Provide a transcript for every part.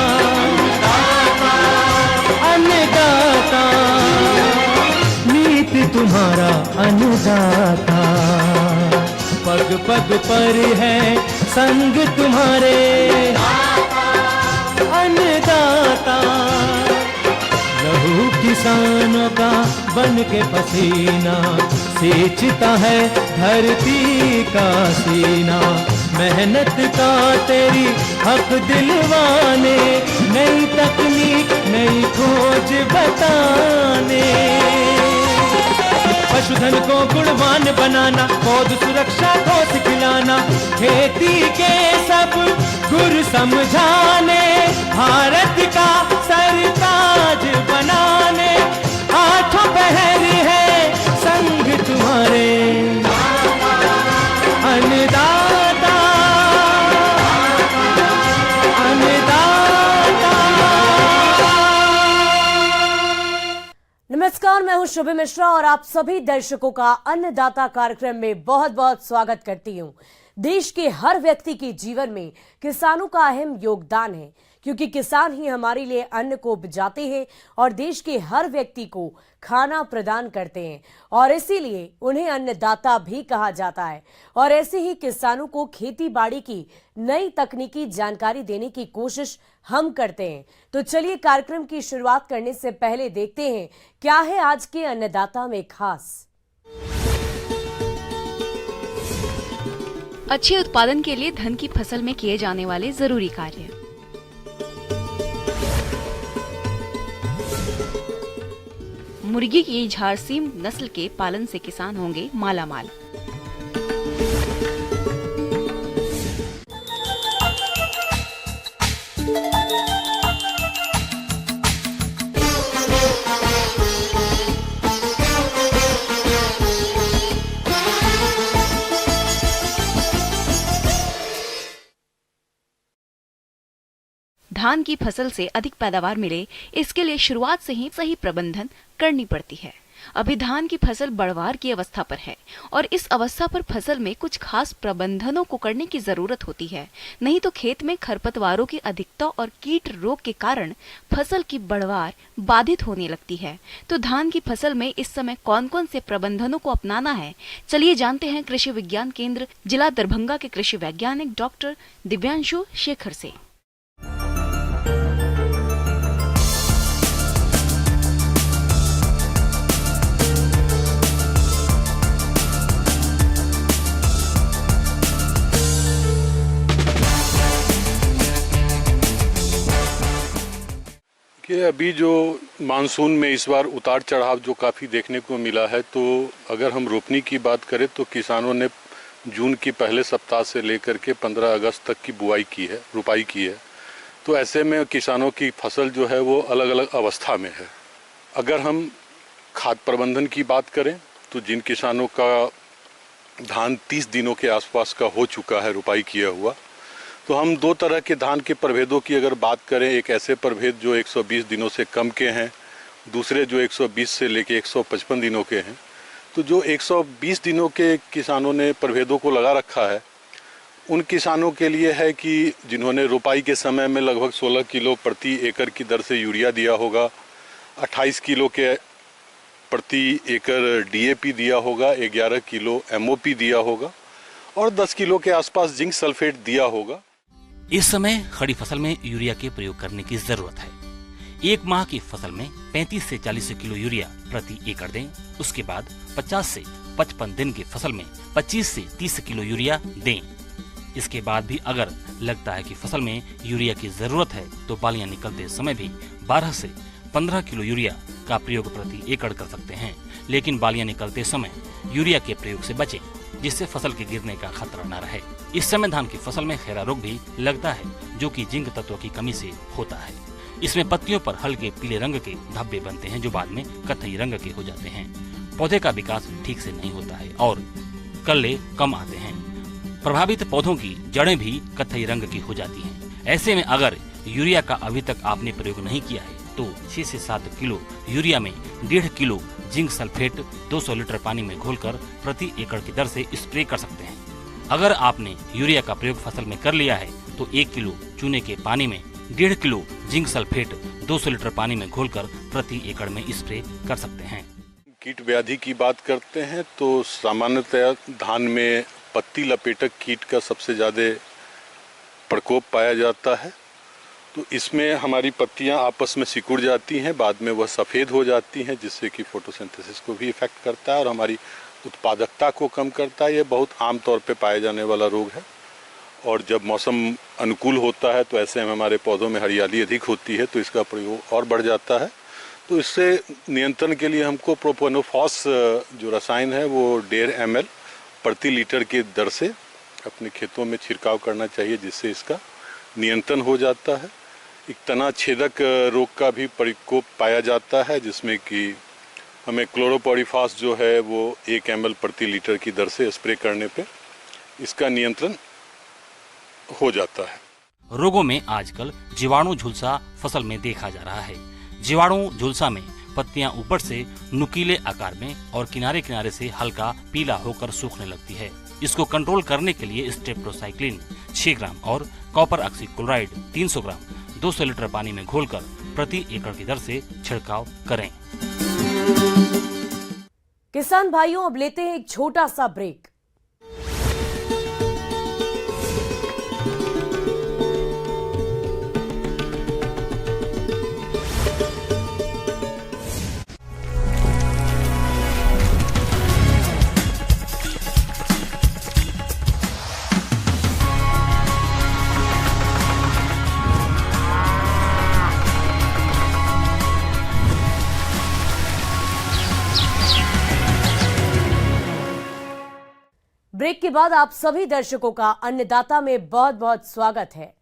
अन्नदाता, अन्नदाता, नीत तुम्हारा अन्नदाता, पग पग पर है संग तुम्हारे अन्नदाता। लहू किसानों का बन के पसीना सींचता है धरती का सीना, मेहनत का तेरी हक दिलवाने, नई तकनीक नई खोज बताने। पशुधन को गुणवान बनाना, पौध सुरक्षा को सिखलाना, खेती के सब गुर समझाने, भारत का सरताज बनाने, आठों पहर है संग तुम्हारे अन्नदाता, अन्नदाता। नमस्कार, मैं हूं शुभि मिश्रा और आप सभी दर्शकों का अन्नदाता कार्यक्रम में बहुत बहुत स्वागत करती हूं। देश के हर व्यक्ति के जीवन में किसानों का अहम योगदान है, क्योंकि किसान ही हमारे लिए अन्न को उपजाते हैं और देश के हर व्यक्ति को खाना प्रदान करते हैं, और इसीलिए उन्हें अन्नदाता भी कहा जाता है। और ऐसे ही किसानों को खेती बाड़ी की नई तकनीकी जानकारी देने की कोशिश हम करते हैं। तो चलिए कार्यक्रम की शुरुआत करने से पहले देखते हैं क्या है आज के अन्नदाता में खास। अच्छे उत्पादन के लिए धान की फसल में किए जाने वाले जरूरी कार्य। मुर्गी की झारसीम नस्ल के पालन से किसान होंगे मालामाल। धान की फसल से अधिक पैदावार मिले, इसके लिए शुरुआत से ही सही प्रबंधन करनी पड़ती है। अभी धान की फसल बढ़वार की अवस्था पर है और इस अवस्था पर फसल में कुछ खास प्रबंधनों को करने की जरूरत होती है, नहीं तो खेत में खरपतवारों की अधिकता और कीट रोग के कारण फसल की बढ़वार बाधित होने लगती है। तो धान की फसल में इस समय कौन कौन से प्रबंधनों को अपनाना है, चलिए जानते हैं कृषि विज्ञान केंद्र जिला दरभंगा के कृषि वैज्ञानिक डॉक्टर दिव्यांशु शेखर से। कि अभी जो मानसून में इस बार उतार चढ़ाव जो काफ़ी देखने को मिला है, तो अगर हम रोपनी की बात करें तो किसानों ने जून की पहले सप्ताह से लेकर के 15 अगस्त तक की बुआई की है, रुपाई की है। तो ऐसे में किसानों की फसल जो है वो अलग अलग अवस्था में है। अगर हम खाद प्रबंधन की बात करें तो जिन किसानों का धान 30 दिनों के आसपास का हो चुका है रुपाई किया हुआ, तो हम दो तरह के धान के प्रभेदों की अगर बात करें, एक ऐसे प्रभेद जो 120 दिनों से कम के हैं, दूसरे जो 120 से लेके 155 दिनों के हैं। तो जो 120 दिनों के किसानों ने प्रभेदों को लगा रखा है, उन किसानों के लिए है कि जिन्होंने रुपाई के समय में लगभग 16 किलो प्रति एकड़ की दर से यूरिया दिया होगा, 28 किलो के प्रति एकड़ DAP दिया होगा, 11 किलो MOP दिया होगा और 10 किलो के आसपास जिंक सल्फेट दिया होगा। इस समय खड़ी फसल में यूरिया के प्रयोग करने की जरूरत है। एक माह की फसल में 35 से 40 किलो यूरिया प्रति एकड़ दें। उसके बाद 50 से 55 दिन की फसल में 25 से 30 किलो यूरिया दें। इसके बाद भी अगर लगता है कि फसल में यूरिया की जरूरत है तो बालियां निकलते समय भी 12 से 15 किलो यूरिया का प्रयोग प्रति एकड़ कर सकते हैं। लेकिन बालियां निकलते समय यूरिया के प्रयोग से बचें, जिससे फसल के गिरने का खतरा न रहे। इस समय धान की फसल में खैरा रोग भी लगता है, जो कि जिंक तत्व की कमी से होता है। इसमें पत्तियों पर हल्के पीले रंग के धब्बे बनते हैं, जो बाद में कत्थई रंग के हो जाते हैं। पौधे का विकास ठीक से नहीं होता है और कल्ले कम आते हैं। प्रभावित पौधों की जड़ें भी कत्थई रंग की हो जाती हैं। ऐसे में अगर यूरिया का अभी तक आपने प्रयोग नहीं किया है तो 6 से 7 किलो यूरिया में 1.5 किलो जिंक सल्फेट 200 लीटर पानी में घोलकर प्रति एकड़ की दर से स्प्रे कर सकते हैं। अगर आपने यूरिया का प्रयोग फसल में कर लिया है तो 1 किलो चूने के पानी में 1.5 किलो जिंक सल्फेट 200 लीटर पानी में घोलकर प्रति एकड़ में स्प्रे कर सकते हैं। कीट व्याधि की बात करते हैं तो सामान्यतः धान में पत्ती लपेटक कीट का सबसे ज़्यादा प्रकोप पाया जाता है। तो इसमें हमारी पत्तियां आपस में सिकुड़ जाती हैं, बाद में वह सफ़ेद हो जाती हैं, जिससे कि फोटोसिंथेसिस को भी इफेक्ट करता है और हमारी उत्पादकता को कम करता है। ये बहुत आम तौर पे पाए जाने वाला रोग है और जब मौसम अनुकूल होता है तो ऐसे में हमारे पौधों में हरियाली अधिक होती है तो इसका प्रयोग और बढ़ जाता है। तो इससे नियंत्रण के लिए हमको प्रोपोनोफॉस जो रसायन है वो 1.5 ml प्रति लीटर के दर से अपने खेतों में छिड़काव करना चाहिए, जिससे इसका नियंत्रण हो जाता है। एक तना छेदक रोग का भी प्रकोप पाया जाता है, जिसमें कि हमें क्लोरोपोरिफास जो है वो 1 ml प्रति लीटर की दर से स्प्रे करने पे इसका नियंत्रण हो जाता है। रोगों में आजकल जीवाणु झुलसा फसल में देखा जा रहा है। जीवाणु झुलसा में पत्तियां ऊपर से नुकीले आकार में और किनारे किनारे से हल्का पीला होकर सूखने लगती है। इसको कंट्रोल करने के लिए स्ट्रेप्टोसाइक्लिन 6 ग्राम और कॉपर ऑक्सीक्लोराइड 300 ग्राम 200 लीटर पानी में घोलकर प्रति एकड़ की दर से छिड़काव करें। किसान भाइयों, अब लेते हैं एक छोटा सा ब्रेक। ब्रेक के बाद आप सभी दर्शकों का अन्नदाता में बहुत बहुत स्वागत है।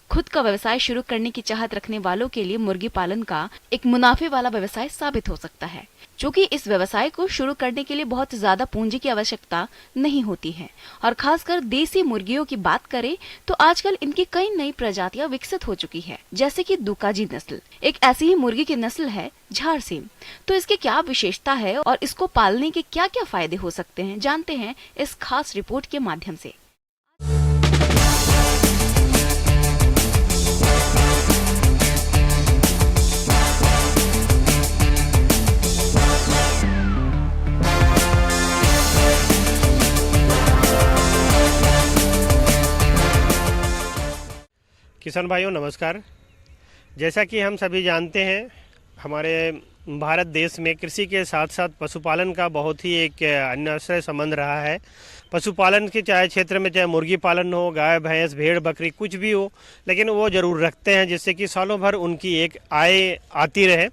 खुद का व्यवसाय शुरू करने की चाहत रखने वालों के लिए मुर्गी पालन का एक मुनाफे वाला व्यवसाय साबित हो सकता है, क्योंकि इस व्यवसाय को शुरू करने के लिए बहुत ज्यादा पूंजी की आवश्यकता नहीं होती है। और खासकर देसी मुर्गियों की बात करें तो आजकल इनकी कई नई प्रजातियां विकसित हो चुकी है, जैसे कि दुकाजी नस्ल। एक ऐसी ही मुर्गी की नस्ल है झारसीम। तो इसकी क्या विशेषता है और इसको पालने के क्या क्या फायदे हो सकते हैं, जानते हैं इस खास रिपोर्ट के माध्यम से। किसान भाइयों नमस्कार। जैसा कि हम सभी जानते हैं, हमारे भारत देश में कृषि के साथ साथ पशुपालन का बहुत ही एक अन्योन्य संबंध रहा है। पशुपालन के चाहे क्षेत्र में चाहे मुर्गी पालन हो, गाय भैंस भेड़ बकरी कुछ भी हो, लेकिन वो ज़रूर रखते हैं जिससे कि सालों भर उनकी एक आय आती रहे।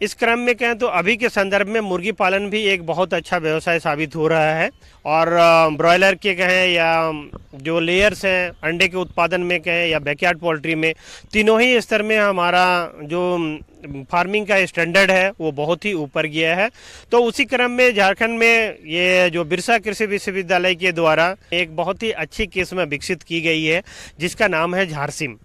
इस क्रम में कहें तो अभी के संदर्भ में मुर्गी पालन भी एक बहुत अच्छा व्यवसाय साबित हो रहा है। और ब्रॉयलर के कहें या जो लेयर्स हैं अंडे के उत्पादन में कहें या बैकयार्ड पोल्ट्री में, तीनों ही स्तर में हमारा जो फार्मिंग का स्टैंडर्ड है वो बहुत ही ऊपर गया है। तो उसी क्रम में झारखंड में ये जो बिरसा कृषि विश्वविद्यालय के द्वारा एक बहुत ही अच्छी किस्म विकसित की गई है, जिसका नाम है झारसीम।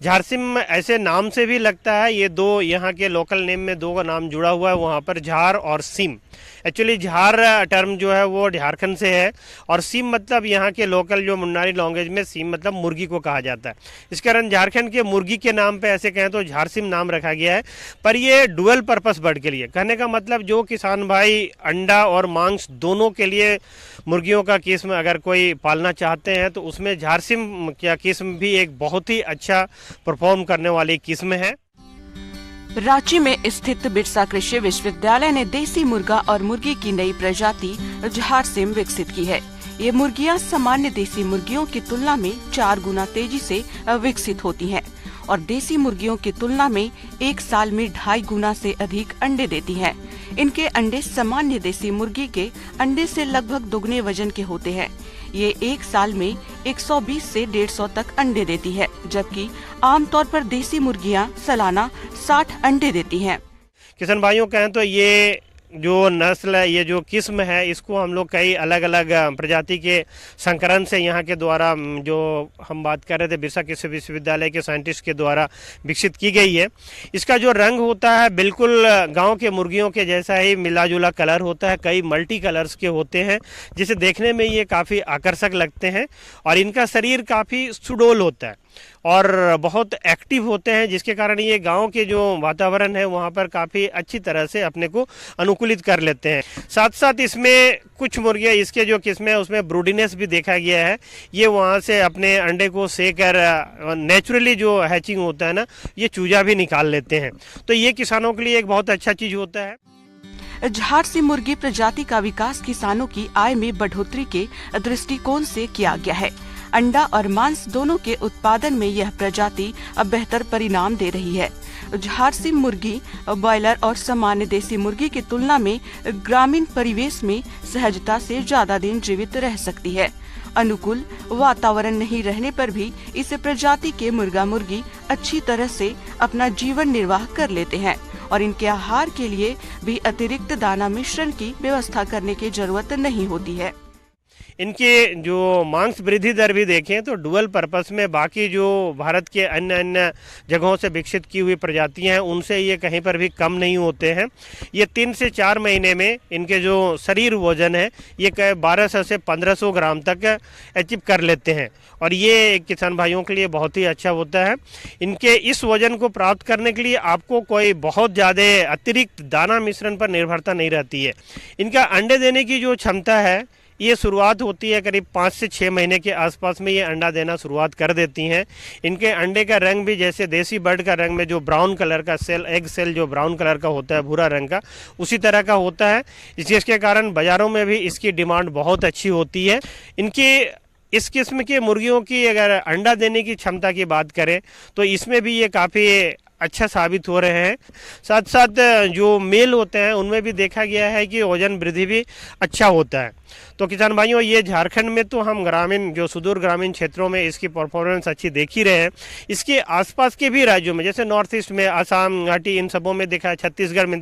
झारसीम ऐसे नाम से भी लगता है, ये दो यहाँ के लोकल नेम में दो का नाम जुड़ा हुआ है, वहाँ पर झार और सीम। एक्चुअली झार टर्म जो है वो झारखंड से है और सीम मतलब यहाँ के लोकल जो मुन्नारी लैंग्वेज में सीम मतलब मुर्गी को कहा जाता है। इस कारण झारखंड के मुर्गी के नाम पे ऐसे कहें तो झारसीम नाम रखा गया है। पर ये डुअल पर्पस बर्ड के लिए, कहने का मतलब जो किसान भाई अंडा और मांस दोनों के लिए मुर्गियों का किस्म अगर कोई पालना चाहते हैं तो उसमें झारसीम क्या किस्म भी एक बहुत ही अच्छा परफॉर्म करने वाली किस्म है। रांची में स्थित बिरसा कृषि विश्वविद्यालय ने देसी मुर्गा और मुर्गी की नई प्रजाति झारसीम विकसित की है। ये मुर्गियां सामान्य देसी मुर्गियों की तुलना में 4 गुना तेजी से विकसित होती हैं और देसी मुर्गियों की तुलना में एक साल में 2.5 गुना से अधिक अंडे देती हैं। इनके अंडे सामान्य देसी मुर्गी के अंडे से लगभग दोगुने वजन के होते हैं। ये एक साल में 120 से 150 तक अंडे देती है, जबकि आमतौर पर देसी मुर्गियां सालाना 60 अंडे देती हैं। किसान भाइयों कहें तो ये जो नस्ल है, ये जो किस्म है, इसको हम लोग कई अलग अलग प्रजाति के संकरण से यहाँ के द्वारा, जो हम बात कर रहे थे बिरसा कृषि विश्वविद्यालय के साइंटिस्ट के द्वारा विकसित की गई है। इसका जो रंग होता है बिल्कुल गांव के मुर्गियों के जैसा ही मिला जुला कलर होता है, कई मल्टी कलर्स के होते हैं, जिसे देखने में ये काफ़ी आकर्षक लगते हैं। और इनका शरीर काफ़ी सुडौल होता है और बहुत एक्टिव होते हैं, जिसके कारण ये गांव के जो वातावरण है वहाँ पर काफ़ी अच्छी तरह से अपने को अनुकूलित कर लेते हैं। साथ साथ इसमें कुछ मुर्गियाँ, इसके जो किस्में है उसमें ब्रूडिनेस भी देखा गया है। ये वहाँ से अपने अंडे को सेकर नेचुरली जो हैचिंग होता है ना, ये चूजा भी निकाल लेते हैं। तो ये किसानों के लिए एक बहुत अच्छा चीज़ होता है। झारसिम मुर्गी प्रजाति का विकास किसानों की आय में बढ़ोतरी के दृष्टिकोण से किया गया है। अंडा और मांस दोनों के उत्पादन में यह प्रजाति अब बेहतर परिणाम दे रही है। झारसिम मुर्गी ब्रॉयलर और सामान्य देसी मुर्गी की तुलना में ग्रामीण परिवेश में सहजता से ज्यादा दिन जीवित रह सकती है। अनुकूल वातावरण नहीं रहने पर भी इस प्रजाति के मुर्गा मुर्गी अच्छी तरह से अपना जीवन निर्वाह कर लेते हैं और इनके आहार के लिए भी अतिरिक्त दाना मिश्रण की व्यवस्था करने की जरूरत नहीं होती है। इनके जो मांस वृद्धि दर भी देखें तो डुअल पर्पस में बाकी जो भारत के अन्य अन्य जगहों से विकसित की हुई प्रजातियां हैं उनसे ये कहीं पर भी कम नहीं होते हैं। ये 3 से 4 महीने में इनके जो शरीर वजन है ये 1200 से 1500 ग्राम तक अचीव कर लेते हैं और ये किसान भाइयों के लिए बहुत ही अच्छा होता है। इनके इस वजन को प्राप्त करने के लिए आपको कोई बहुत ज़्यादा अतिरिक्त दाना मिश्रण पर निर्भरता नहीं रहती है। इनका अंडे देने की जो क्षमता है ये शुरुआत होती है करीब 5 से 6 महीने के आसपास में ये अंडा देना शुरुआत कर देती हैं। इनके अंडे का रंग भी जैसे देसी बर्ड का रंग में जो ब्राउन कलर का सेल, एग सेल जो ब्राउन कलर का होता है, भूरा रंग का, उसी तरह का होता है, जिसके कारण बाज़ारों में भी इसकी डिमांड बहुत अच्छी होती है। इनकी इस किस्म के मुर्गियों की अगर अंडा देने की क्षमता की बात करें तो इसमें भी ये काफ़ी अच्छा साबित हो रहे हैं। साथ साथ जो मेल होते हैं उनमें भी देखा गया है कि वजन वृद्धि भी अच्छा होता है। तो किसान भाइयों, ये झारखंड में तो हम ग्रामीण जो सुदूर ग्रामीण क्षेत्रों में इसकी परफॉर्मेंस अच्छी देख ही रहे हैं। इसके आसपास के भी राज्यों में जैसे नॉर्थ ईस्ट में आसाम, घाटी, इन सबों में देखा है, छत्तीसगढ़ में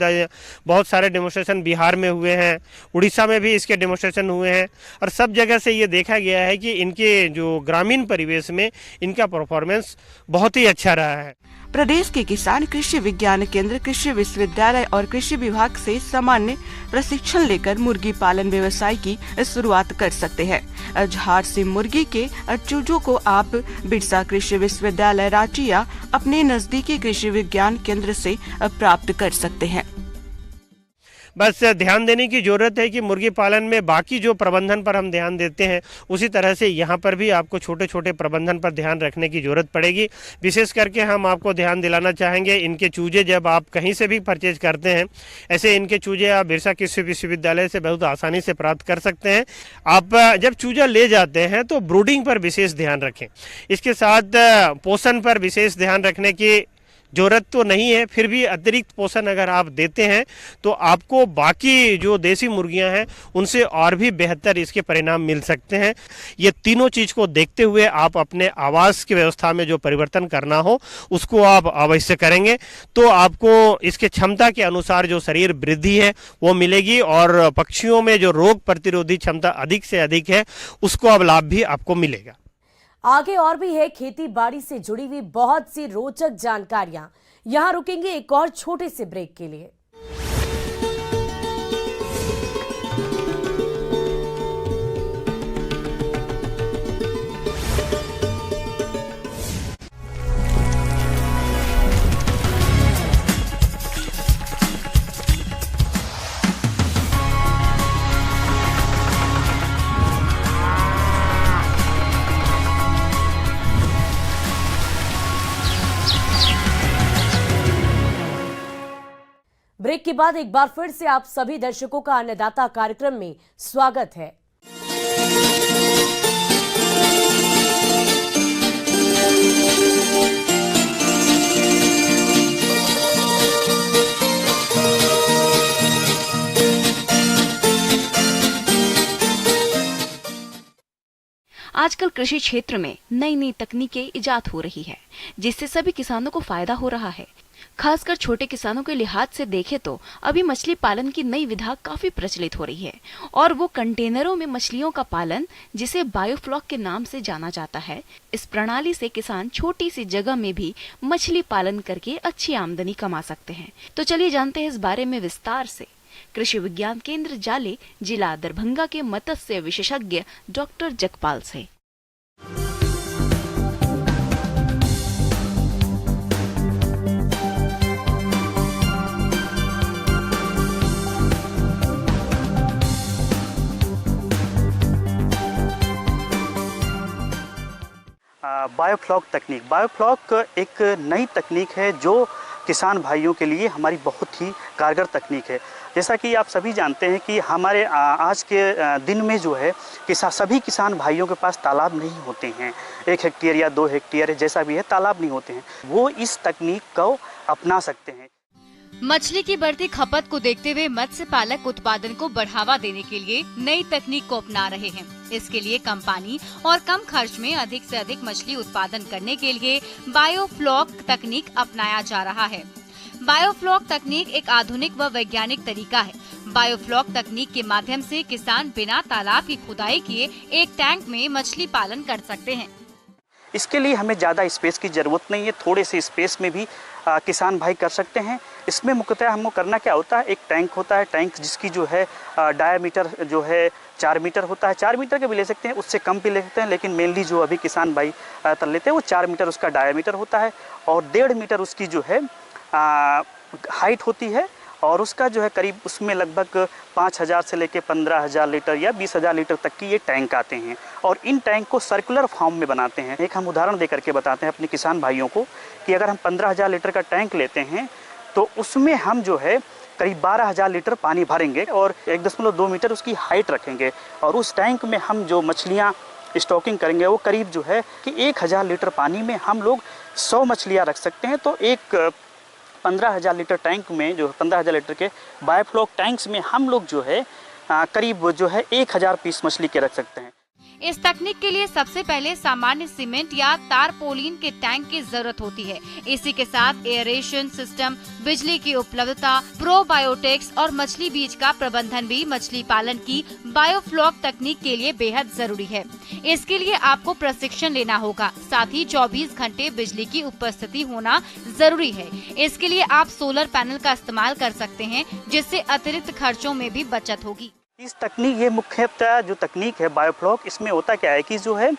बहुत सारे डेमोस्ट्रेशन बिहार में हुए हैं, उड़ीसा में भी इसके डेमोस्ट्रेशन हुए हैं और सब जगह से ये देखा गया है कि इनके जो ग्रामीण परिवेश में इनका परफॉर्मेंस बहुत ही अच्छा रहा है। प्रदेश के किसान कृषि विज्ञान केंद्र, कृषि विश्वविद्यालय और कृषि विभाग से सामान्य प्रशिक्षण लेकर मुर्गी पालन व्यवसाय की शुरुआत कर सकते हैं। झारसिम मुर्गी के चूजों को आप बिरसा कृषि विश्वविद्यालय रांची या अपने नजदीकी कृषि विज्ञान केंद्र से प्राप्त कर सकते हैं। बस ध्यान देने की ज़रूरत है कि मुर्गी पालन में बाकी जो प्रबंधन पर हम ध्यान देते हैं उसी तरह से यहाँ पर भी आपको छोटे छोटे प्रबंधन पर ध्यान रखने की ज़रूरत पड़ेगी। विशेष करके हम आपको ध्यान दिलाना चाहेंगे, इनके चूजे जब आप कहीं से भी परचेज करते हैं, ऐसे इनके चूजे आप बिरसा कृषि विश्वविद्यालय से बहुत आसानी से प्राप्त कर सकते हैं। आप जब चूजा ले जाते हैं तो ब्रूडिंग पर विशेष ध्यान रखें। इसके साथ पोषण पर विशेष ध्यान रखने की जरूरत तो नहीं है, फिर भी अतिरिक्त पोषण अगर आप देते हैं तो आपको बाकी जो देसी मुर्गियां हैं उनसे और भी बेहतर इसके परिणाम मिल सकते हैं। ये तीनों चीज़ को देखते हुए आप अपने आवास की व्यवस्था में जो परिवर्तन करना हो उसको आप अवश्य करेंगे तो आपको इसके क्षमता के अनुसार जो शरीर वृद्धि है वो मिलेगी और पक्षियों में जो रोग प्रतिरोधी क्षमता अधिक से अधिक है उसको अब लाभ भी आपको मिलेगा। आगे और भी है खेती बाड़ी से जुड़ी हुई बहुत सी रोचक जानकारियां। यहां रुकेंगे एक और छोटे से ब्रेक के लिए। ब्रेक के बाद एक बार फिर से आप सभी दर्शकों का अन्नदाता कार्यक्रम में स्वागत है। आजकल कृषि क्षेत्र में नई नई तकनीकें इजाद हो रही है जिससे सभी किसानों को फायदा हो रहा है। खासकर छोटे किसानों के लिहाज से देखें तो अभी मछली पालन की नई विधा काफी प्रचलित हो रही है और वो कंटेनरों में मछलियों का पालन, जिसे बायोफ्लॉक के नाम से जाना जाता है। इस प्रणाली से किसान छोटी सी जगह में भी मछली पालन करके अच्छी आमदनी कमा सकते हैं। तो चलिए जानते हैं इस बारे में विस्तार से कृषि विज्ञान केंद्र जाले, जिला दरभंगा के मत्स्य विशेषज्ञ डॉक्टर जगपाल से। बायोफ्लॉक तकनीक, बायोफ्लॉक एक नई तकनीक है जो किसान भाइयों के लिए हमारी बहुत ही कारगर तकनीक है। जैसा कि आप सभी जानते हैं कि हमारे आज के दिन में जो है सभी किसान भाइयों के पास तालाब नहीं होते हैं। 1 हेक्टेयर या 2 हेक्टेयर जैसा भी है, तालाब नहीं होते हैं। वो इस तकनीक को अपना सकते हैं। मछली की बढ़ती खपत को देखते हुए मत्स्य पालक उत्पादन को बढ़ावा देने के लिए नई तकनीक को अपना रहे हैं। इसके लिए कम पानी और कम खर्च में अधिक से अधिक मछली उत्पादन करने के लिए बायोफ्लॉक तकनीक अपनाया जा रहा है। बायोफ्लॉक तकनीक एक आधुनिक व वैज्ञानिक तरीका है। बायोफ्लॉक तकनीक के माध्यम से किसान बिना तालाब की खुदाई किए एक टैंक में मछली पालन कर सकते हैं। इसके लिए हमें ज़्यादा स्पेस की ज़रूरत नहीं है, थोड़े से स्पेस में भी किसान भाई कर सकते हैं। इसमें मुख्यतः हमको करना क्या होता है, एक टैंक होता है, टैंक जिसकी जो है डायामीटर जो है 4 मीटर होता है। 4 मीटर के भी ले सकते हैं, उससे कम भी ले सकते हैं, लेकिन मेनली जो अभी किसान भाई तर लेते हैं वो 4 मीटर उसका डायामीटर होता है और 1.5 मीटर उसकी जो है हाइट होती है। और उसका जो है करीब उसमें लगभग 5,000 से लेकर 15,000 लीटर या 20,000 लीटर तक की ये टैंक आते हैं और इन टैंक को सर्कुलर फॉर्म में बनाते हैं। एक हम उदाहरण दे करके बताते हैं अपने किसान भाइयों को कि अगर हम 15,000 लीटर का टैंक लेते हैं तो उसमें हम जो है करीब 12,000 लीटर पानी भरेंगे और 1.2 मीटर उसकी हाइट रखेंगे और उस टैंक में हम जो मछलियाँ स्टॉकिंग करेंगे वो करीब जो है कि 1,000 लीटर पानी में हम लोग 100 मछलियाँ रख सकते हैं। तो एक 15,000 लीटर टैंक में जो 15,000 लीटर के बायोफ्लॉक टैंक्स में हम लोग जो है करीब जो है 1,000 पीस मछली के रख सकते हैं। इस तकनीक के लिए सबसे पहले सामान्य सीमेंट या तारपोलिन के टैंक की जरूरत होती है। इसी के साथ एयरेशन सिस्टम, बिजली की उपलब्धता, प्रोबायोटिक्स और मछली बीज का प्रबंधन भी मछली पालन की बायोफ्लॉक तकनीक के लिए बेहद जरूरी है। इसके लिए आपको प्रशिक्षण लेना होगा, साथ ही 24 घंटे बिजली की उपस्थिति होना जरूरी है। इसके लिए आप सोलर पैनल का इस्तेमाल कर सकते हैं, जिससे अतिरिक्त खर्चों में भी बचत होगी। इस तकनीक ये मुख्यतः जो तकनीक है बायोफ्लॉक, इसमें होता क्या है कि जो है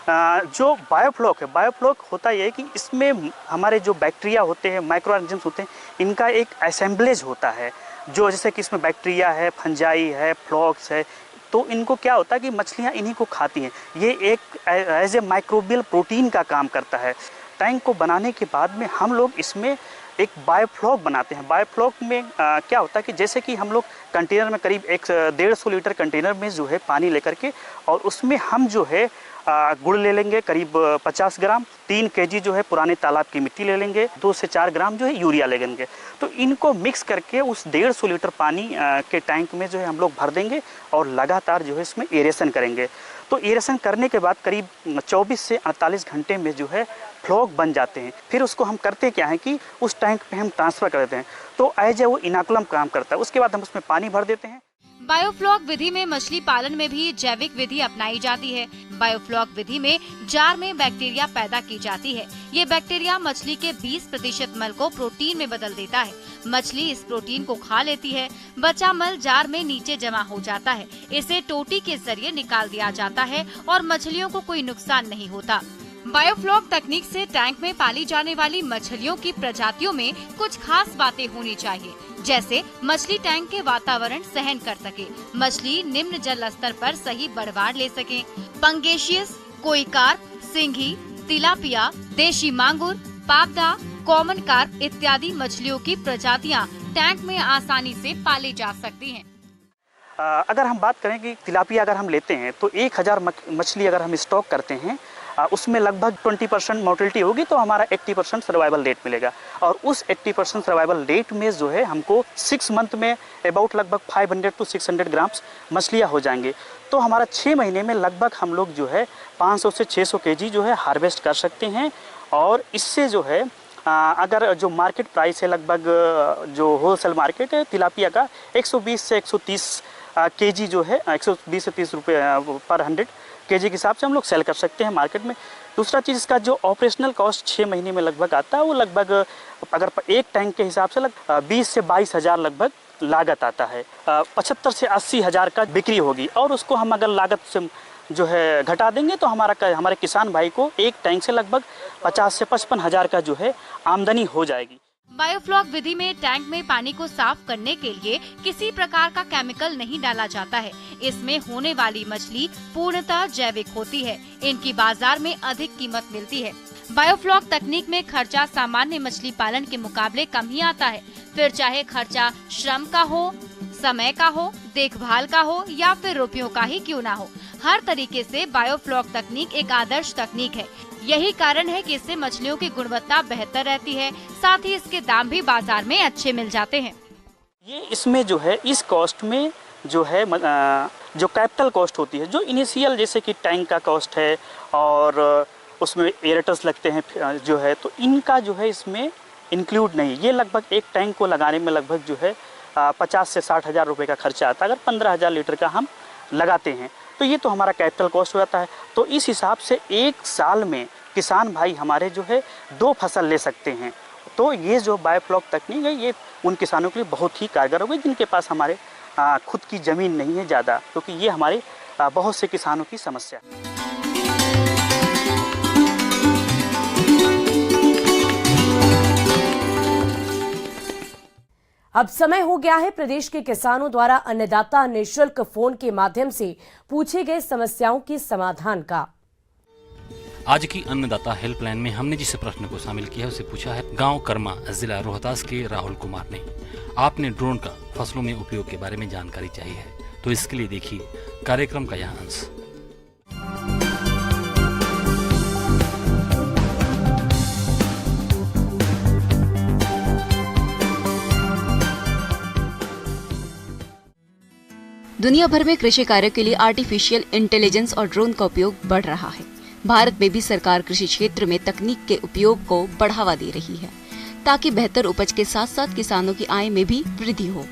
जो बायोफ्लॉक है, बायोफ्लॉक होता ये है कि इसमें हमारे जो बैक्टीरिया होते हैं, माइक्रो ऑर्गेनिजम्स होते हैं, इनका एक असेंबलेज होता है। जो जैसे कि इसमें बैक्टीरिया है, फंजाई है, फ्लॉक्स है, तो इनको क्या होता है कि मछलियाँ इन्हीं को खाती हैं। ये एक एज ए माइक्रोबियल प्रोटीन का काम करता है। टैंक को बनाने के बाद में हम लोग इसमें एक बायोफ्लॉक बनाते हैं। बायोफ्लॉक में क्या होता है कि जैसे कि हम लोग कंटेनर में करीब 150 लीटर कंटेनर में जो है पानी लेकर के और उसमें हम जो है गुड़ ले लेंगे करीब 50 ग्राम, 3 केजी जो है पुराने तालाब की मिट्टी ले लेंगे, 2 से 4 ग्राम जो है यूरिया ले लेंगे। तो इनको मिक्स करके उस 150 लीटर पानी के टैंक में जो है हम लोग भर देंगे और लगातार जो है इसमें एरेशन करेंगे। तो एरेशन करने के बाद करीब 24 से 48 घंटे में जो है फ्लॉक बन जाते हैं। फिर उसको हम करते क्या है कि उस टैंक पे हम ट्रांसफ़र कर देते हैं, तो एज ए वो इनाकुलम काम करता है। उसके बाद हम उसमें पानी भर देते हैं। बायोफ्लॉक विधि में मछली पालन में भी जैविक विधि अपनाई जाती है। बायोफ्लॉक विधि में जार में बैक्टीरिया पैदा की जाती है। ये बैक्टीरिया मछली के 20% मल को प्रोटीन में बदल देता है। मछली इस प्रोटीन को खा लेती है। बचा मल जार में नीचे जमा हो जाता है। इसे टोटी के जरिए निकाल दिया जाता है और मछलियों को कोई नुकसान नहीं होता। बायोफ्लॉक तकनीक से टैंक में पाली जाने वाली मछलियों की प्रजातियों में कुछ खास बातें होनी चाहिए, जैसे मछली टैंक के वातावरण सहन कर सके, मछली निम्न जल स्तर पर सही बढ़वाड़ ले सके, पंगेशियस, कोई कार्प, सिंघी, तिलापिया, देशी मांगुर, पाबदा, कॉमन कार्प इत्यादि मछलियों की प्रजातियां टैंक में आसानी से पाली जा सकती हैं। अगर हम बात करें कि तिलापिया अगर हम लेते हैं तो 1000 मछली अगर हम स्टॉक करते हैं उसमें लगभग 20% मोर्टेलिटी होगी, तो हमारा 80% सर्वाइवल रेट मिलेगा। और उस 80% सर्वाइवल रेट में जो है हमको 6 मंथ में अबाउट लगभग 500 to 600 ग्राम्स मछलियाँ हो जाएंगे। तो हमारा 6 महीने में लगभग हम लोग जो है 500 से 600 केजी जो है हार्वेस्ट कर सकते हैं। और इससे जो है अगर जो मार्केट प्राइस है लगभग जो होलसेल मार्केट है तिलापिया का 120 से 130 केजी जो है 120 से 30 रुपये पर 100 केजी के हिसाब से हम लोग सेल कर सकते हैं मार्केट में। दूसरा चीज़ इसका जो ऑपरेशनल कॉस्ट 6 महीने में लगभग आता है वो लगभग अगर एक टैंक के हिसाब से 20 से 22 हज़ार लगभग लागत आता है। 75 से 80 हज़ार का बिक्री होगी और उसको हम अगर लागत से जो है घटा देंगे तो हमारे किसान भाई को एक टैंक से लगभग 50 से 55 हज़ार का जो है आमदनी हो जाएगी। बायोफ्लॉक विधि में टैंक में पानी को साफ करने के लिए किसी प्रकार का केमिकल नहीं डाला जाता है। इसमें होने वाली मछली पूर्णतः जैविक होती है। इनकी बाजार में अधिक कीमत मिलती है। बायोफ्लॉक तकनीक में खर्चा सामान्य मछली पालन के मुकाबले कम ही आता है। फिर चाहे खर्चा श्रम का हो, समय का हो, देखभाल का हो या फिर रुपयों का ही क्यों ना हो, हर तरीके से बायोफ्लॉक तकनीक एक आदर्श तकनीक है। यही कारण है कि इससे मछलियों की गुणवत्ता बेहतर रहती है, साथ ही इसके दाम भी बाजार में अच्छे मिल जाते हैं। ये इसमें जो है इस कॉस्ट में जो है जो कैपिटल कॉस्ट होती है, जो इनिशियल जैसे कि टैंक का कॉस्ट है और उसमें एरेटर्स लगते हैं जो है, तो इनका जो है इसमें इंक्लूड नहीं। ये लगभग एक टैंक को लगाने में लगभग जो है 50 से 60 हज़ार रुपये का खर्चा आता है। अगर 15,000 लीटर का हम लगाते हैं तो ये तो हमारा कैपिटल कॉस्ट हो जाता है। तो इस हिसाब से एक साल में किसान भाई हमारे जो है 2 फसल ले सकते हैं। तो ये जो बायोफ्लॉक तकनीक है ये उन किसानों के लिए बहुत ही कारगर होगी जिनके पास हमारे खुद की ज़मीन नहीं है ज़्यादा, क्योंकि ये हमारे बहुत से किसानों की समस्या है। अब समय हो गया है प्रदेश के किसानों द्वारा अन्नदाता निःशुल्क फोन के माध्यम से पूछे गए समस्याओं के समाधान का। आज की अन्नदाता हेल्पलाइन में हमने जिस प्रश्न को शामिल किया है उसे पूछा है गांव कर्मा जिला रोहतास के राहुल कुमार ने। आपने ड्रोन का फसलों में उपयोग के बारे में जानकारी चाहिए है, तो इसके लिए देखिए कार्यक्रम का यह अंश। दुनिया भर में कृषि कार्यों के लिए आर्टिफिशियल इंटेलिजेंस और ड्रोन का उपयोग बढ़ रहा है। भारत में भी सरकार कृषि क्षेत्र में तकनीक के उपयोग को बढ़ावा दे रही है ताकि बेहतर उपज के साथ साथ किसानों की आय में भी वृद्धि हो।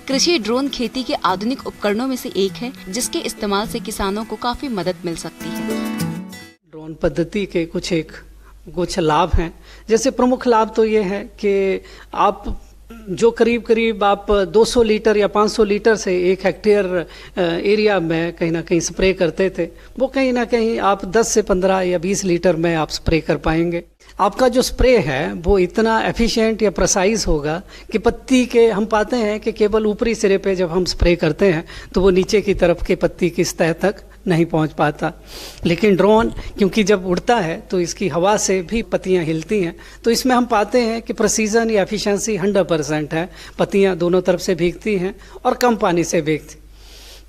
कृषि ड्रोन खेती के आधुनिक उपकरणों में से एक है जिसके इस्तेमाल से किसानों को काफी मदद मिल सकती है। ड्रोन पद्धति के कुछ लाभ हैं। जैसे प्रमुख लाभ तो ये है कि आप जो करीब आप 200 लीटर या 500 लीटर से 1 हेक्टेयर एरिया में कहीं ना कहीं स्प्रे करते थे, वो कहीं ना कहीं आप 10 से 15 या 20 लीटर में आप स्प्रे कर पाएंगे। आपका जो स्प्रे है वो इतना एफिशिएंट या प्रिसाइज होगा कि पत्ती के हम पाते हैं कि केवल ऊपरी सिरे पे जब हम स्प्रे करते हैं तो वो नीचे की तरफ के पत्ती की सतह तक नहीं पहुंच पाता। लेकिन ड्रोन क्योंकि जब उड़ता है तो इसकी हवा से भी पत्तियां हिलती हैं, तो इसमें हम पाते हैं कि प्रिसीजन या एफिशिएंसी 100% है। पत्तियां दोनों तरफ से भीगती हैं और कम पानी से भीगती।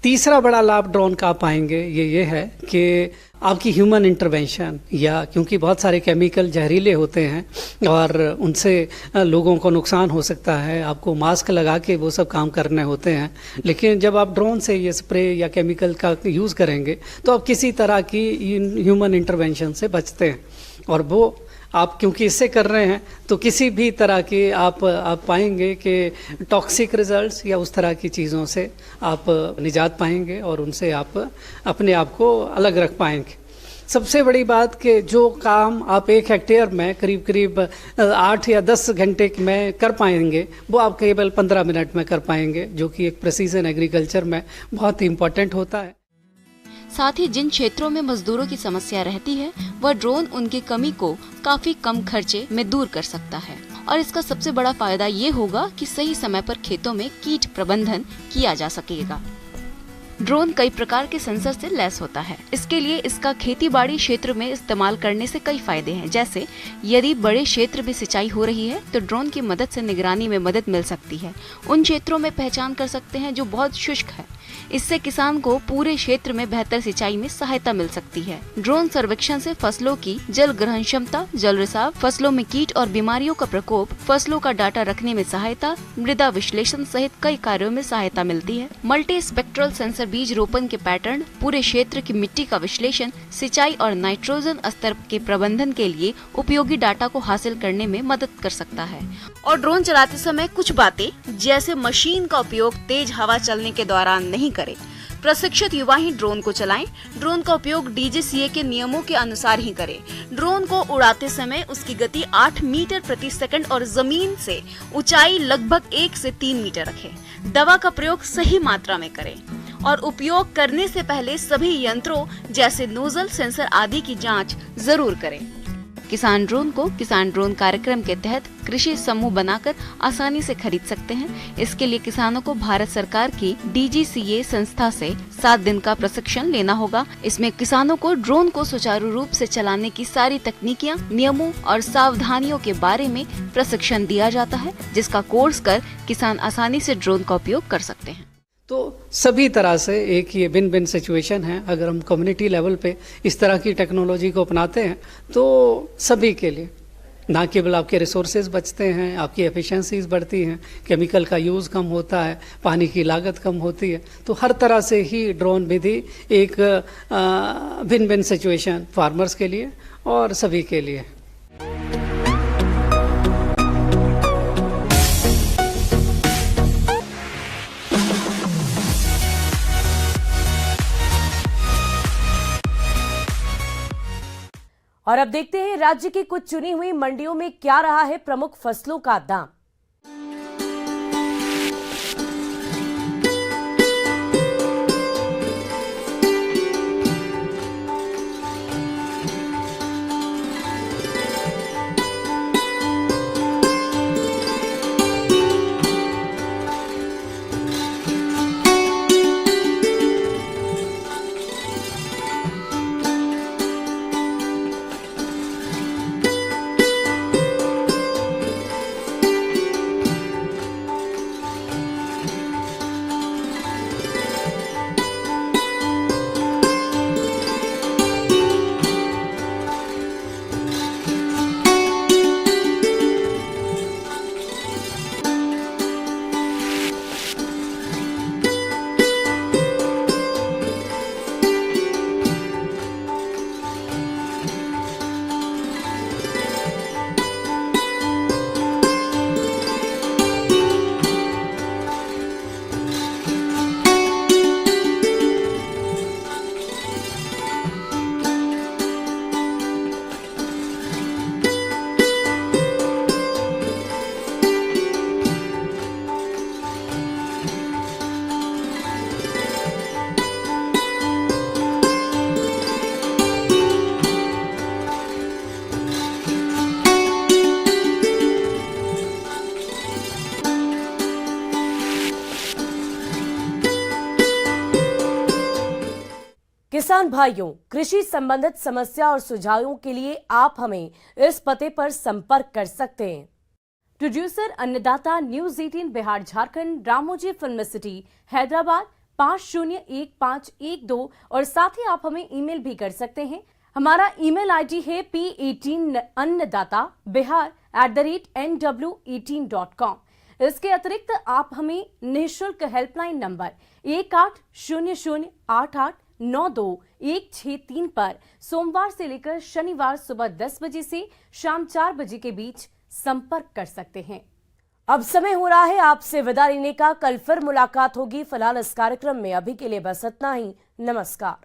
तीसरा बड़ा लाभ ड्रोन का पाएंगे ये है कि आपकी ह्यूमन इंटरवेंशन, या क्योंकि बहुत सारे केमिकल जहरीले होते हैं और उनसे लोगों को नुकसान हो सकता है, आपको मास्क लगा के वो सब काम करने होते हैं। लेकिन जब आप ड्रोन से ये स्प्रे या केमिकल का यूज़ करेंगे तो आप किसी तरह की ह्यूमन इंटरवेंशन से बचते हैं, और वो आप क्योंकि इससे कर रहे हैं तो किसी भी तरह की आप पाएंगे कि टॉक्सिक रिजल्ट्स या उस तरह की चीज़ों से आप निजात पाएंगे और उनसे आप अपने आप को अलग रख पाएंगे। सबसे बड़ी बात कि जो काम आप 1 हेक्टेयर में करीब 8 या 10 घंटे में कर पाएंगे वो आप केवल 15 मिनट में कर पाएंगे, जो कि एक प्रिसीजन एग्रीकल्चर में बहुत ही इम्पोर्टेंट होता है। साथ ही जिन क्षेत्रों में मजदूरों की समस्या रहती है वह ड्रोन उनकी कमी को काफी कम खर्चे में दूर कर सकता है। और इसका सबसे बड़ा फायदा ये होगा कि सही समय पर खेतों में कीट प्रबंधन किया जा सकेगा। ड्रोन कई प्रकार के सेंसर से लैस होता है। इसके लिए इसका खेती बाड़ी क्षेत्र में इस्तेमाल करने से कई फायदे हैं। जैसे यदि बड़े क्षेत्र में सिंचाई हो रही है तो ड्रोन की मदद से निगरानी में मदद मिल सकती है। उन क्षेत्रों में पहचान कर सकते हैं जो बहुत शुष्क है। इससे किसान को पूरे क्षेत्र में बेहतर सिंचाई में सहायता मिल सकती है। ड्रोन सर्वेक्षण से फसलों की जल ग्रहण क्षमता, जल रिसाव, फसलों में कीट और बीमारियों का प्रकोप, फसलों का डाटा रखने में सहायता, मृदा विश्लेषण सहित कई कार्यों में सहायता मिलती है। मल्टी स्पेक्ट्रल सेंसर बीज रोपण के पैटर्न, पूरे क्षेत्र की मिट्टी का विश्लेषण, सिंचाई और नाइट्रोजन स्तर के प्रबंधन के लिए उपयोगी डाटा को हासिल करने में मदद कर सकता है। और ड्रोन चलाते समय कुछ बातें जैसे मशीन का उपयोग तेज हवा चलने के दौरान नहीं करें। प्रशिक्षित युवा ही ड्रोन को चलाएं। ड्रोन का उपयोग DGCA के नियमों के अनुसार ही करें। ड्रोन को उड़ाते समय उसकी गति 8 मीटर प्रति सेकंड और जमीन से ऊंचाई लगभग 1 से 3 मीटर रखें। दवा का प्रयोग सही मात्रा में करें और उपयोग करने से पहले सभी यंत्रों जैसे नोजल, सेंसर आदि की जांच जरूर करें। किसान ड्रोन को किसान ड्रोन कार्यक्रम के तहत कृषि समूह बनाकर आसानी से खरीद सकते हैं। इसके लिए किसानों को भारत सरकार की DGCA संस्था से 7 दिन का प्रशिक्षण लेना होगा। इसमें किसानों को ड्रोन को सुचारू रूप से चलाने की सारी तकनीकियां, नियमों और सावधानियों के बारे में प्रशिक्षण दिया जाता है, जिसका कोर्स कर किसान आसानी से ड्रोन का उपयोग कर सकते हैं। तो सभी तरह से एक ये विन विन सिचुएशन है। अगर हम कम्युनिटी लेवल पे इस तरह की टेक्नोलॉजी को अपनाते हैं तो सभी के लिए ना केवल आपके रिसोर्सेज बचते हैं, आपकी एफिशिएंसीज बढ़ती हैं, केमिकल का यूज़ कम होता है, पानी की लागत कम होती है। तो हर तरह से ही ड्रोन विधि एक विन विन सिचुएशन फार्मर्स के लिए और सभी के लिए। और अब देखते हैं राज्य की कुछ चुनी हुई मंडियों में क्या रहा है प्रमुख फसलों का दाम। किसान भाइयों, कृषि संबंधित समस्या और सुझावों के लिए आप हमें इस पते पर संपर्क कर सकते हैं। प्रोड्यूसर अन्नदाता, news 18 Bihar Jharkhand, Ramoji film city, Hyderabad 501512। और साथ ही आप हमें ईमेल भी कर सकते हैं। हमारा ईमेल आईडी है p18annadatta@nw18.com। इसके अतिरिक्त आप हमें निःशुल्क हेल्पलाइन नंबर 180088921663 पर सोमवार से लेकर शनिवार सुबह 10 बजे से शाम 4 बजे के बीच संपर्क कर सकते हैं। अब समय हो रहा है आपसे विदा लेने का। कल फिर मुलाकात होगी। फिलहाल इस कार्यक्रम में अभी के लिए बस इतना ही। नमस्कार।